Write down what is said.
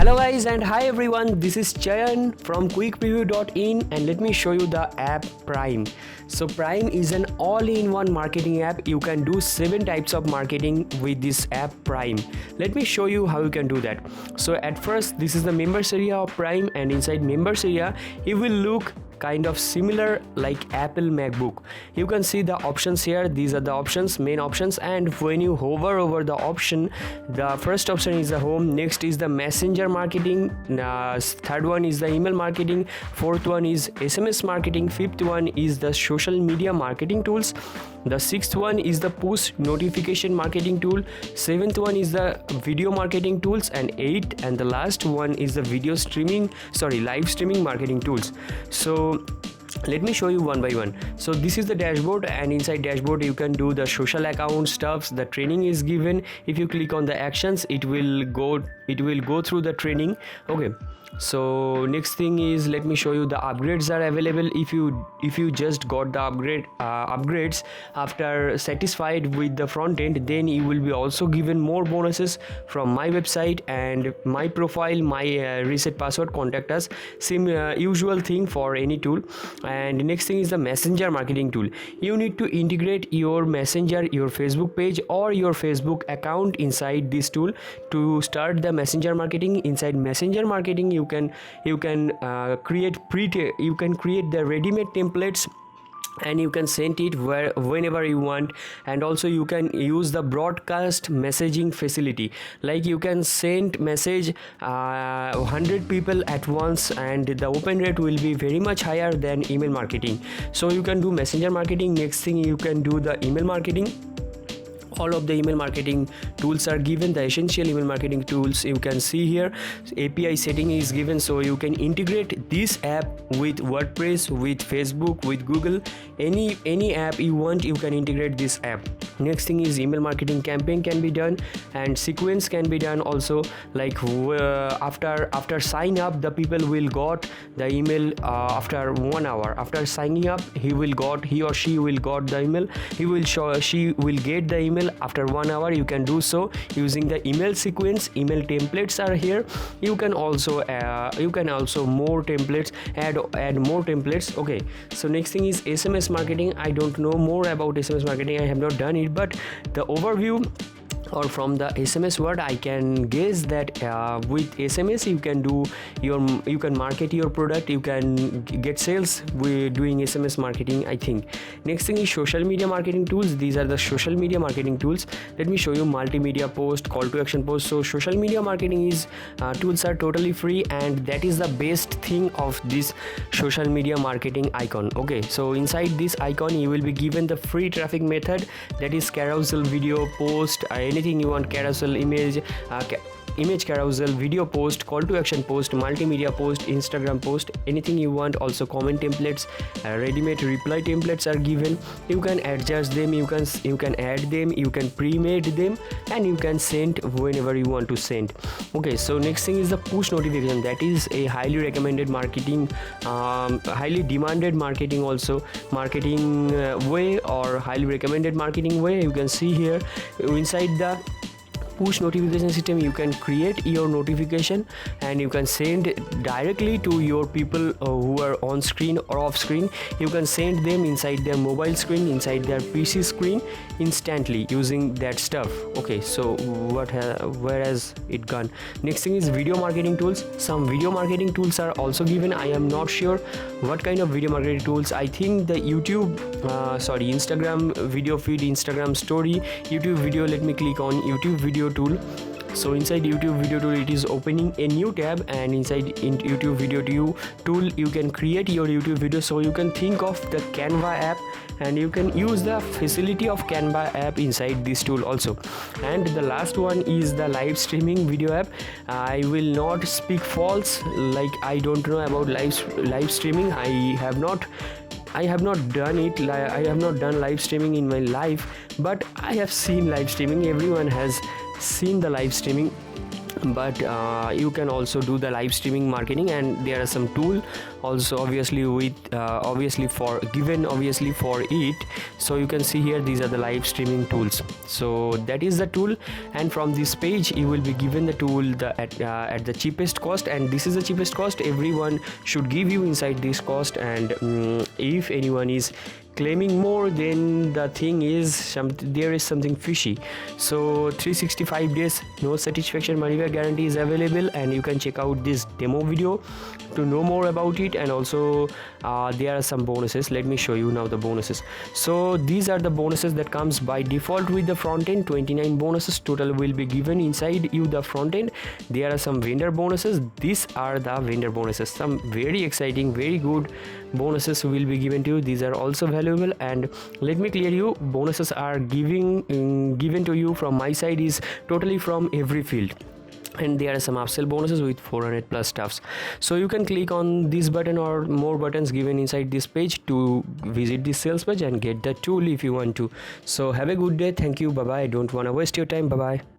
Hello guys and hi everyone, this is Chayan from quickpreview.in and let me show you the app Prime. So Prime is an all-in-one marketing app. You can do 7 types of marketing with this app Prime. Let me show you how you can do that. So at first, this is the members area of Prime, and inside members area it will look kind of similar like Apple MacBook. You can see the options here. These are the options, main options, and when you hover over the option, the first option is the home, next is the messenger marketing, third one is the email marketing, fourth one is SMS marketing, fifth one is the social media marketing tools, the sixth one is the push notification marketing tool, seventh one is the video marketing tools, and eighth and the last one is the live streaming marketing tools. So let me show you one by one. So this is the dashboard, and inside dashboard you can do the social account stuffs. The training is given. If you click on the actions, it will go through the training. Okay, so next thing is, let me show you the upgrades are available. If you just got the upgrades after satisfied with the front end, then you will be also given more bonuses from my website and my profile, my reset password, contact us, same usual thing for any tool. And next thing is the messenger marketing tool. You need to integrate your messenger, your Facebook page or your Facebook account inside this tool to start the messenger marketing. Inside messenger marketing you can create the ready-made templates, and you can send it whenever you want. And also you can use the broadcast messaging facility, like you can send message 100 people at once, and the open rate will be very much higher than email marketing. So you can do messenger marketing. Next thing, you can do the email marketing. All of the email marketing tools are given, the essential email marketing tools you can see here. API setting is given, so you can integrate this app with WordPress, with Facebook, with Google. Any app you want, you can integrate this app. Next thing is email marketing campaign can be done, and sequence can be done also, like after sign up, the people will got the email after 1 hour. After signing up, he or she will got the email. She will get the email after 1 hour. You can do so using the email sequence. Email templates are here. You can also more templates, add more templates. Okay, so next thing is SMS marketing. I don't know more about SMS marketing, I have not done it, but the overview or from the SMS word, I can guess that with SMS you can market your product, you can get sales with doing SMS marketing, I think. Next thing is social media marketing tools. These are the social media marketing tools. Let me show you multimedia post, call to action post. So social media marketing tools are totally free, and that is the best thing of this social media marketing icon. Okay, so inside this icon you will be given the free traffic method, that is carousel, video post, anything you want, carousel, image carousel, video post, call to action post, multimedia post, Instagram post, anything you want. Also comment templates, ready-made reply templates are given. You can adjust them, you can add them, you can pre-made them, and you can send whenever you want to send. Okay, so next thing is the push notification. That is a highly recommended marketing, highly demanded marketing way, or highly recommended marketing way. You can see here inside the push notification system, you can create your notification and you can send directly to your people who are on screen or off screen. You can send them inside their mobile screen, inside their PC screen instantly using that stuff. Okay, so where has it gone? Next thing is video marketing tools. Some video marketing tools are also given. I am not sure what kind of video marketing tools. I think the Instagram video feed, Instagram story, YouTube video. Let me click on YouTube video tool. So inside YouTube video tool, it is opening a new tab, and inside YouTube video tool you can create your YouTube video. So you can think of the Canva app, and you can use the facility of Canva app inside this tool also. And the last one is the live streaming video app. I will not speak false, like I don't know about live streaming. I have not done it. I have not done live streaming in my life, but I have seen live streaming. Everyone has seen the live streaming. but you can also do the live streaming marketing, and there are some tool also obviously with obviously for it. So you can see here, these are the live streaming tools. So that is the tool, and from this page you will be given the tool at the cheapest cost, and this is the cheapest cost. Everyone should give you inside this cost, and if anyone is claiming more, then the thing is there is something fishy. So 365 days no satisfaction money back guarantee is available, and you can check out this demo video to know more about it. And also there are some bonuses. Let me show you now the bonuses. So these are the bonuses that comes by default with the front end. 29 bonuses total will be given inside you the front end. There are some vendor bonuses. These are the vendor bonuses, some very exciting, very good bonuses will be given to you. These are also valuable, and let me clear you, bonuses are given to you from my side is totally from every field, and there are some upsell bonuses with 400 plus stuffs. So you can click on this button or more buttons given inside this page to visit this sales page and get the tool if you want to. So have a good day. Thank you. Bye bye. Don't want to waste your time. Bye bye.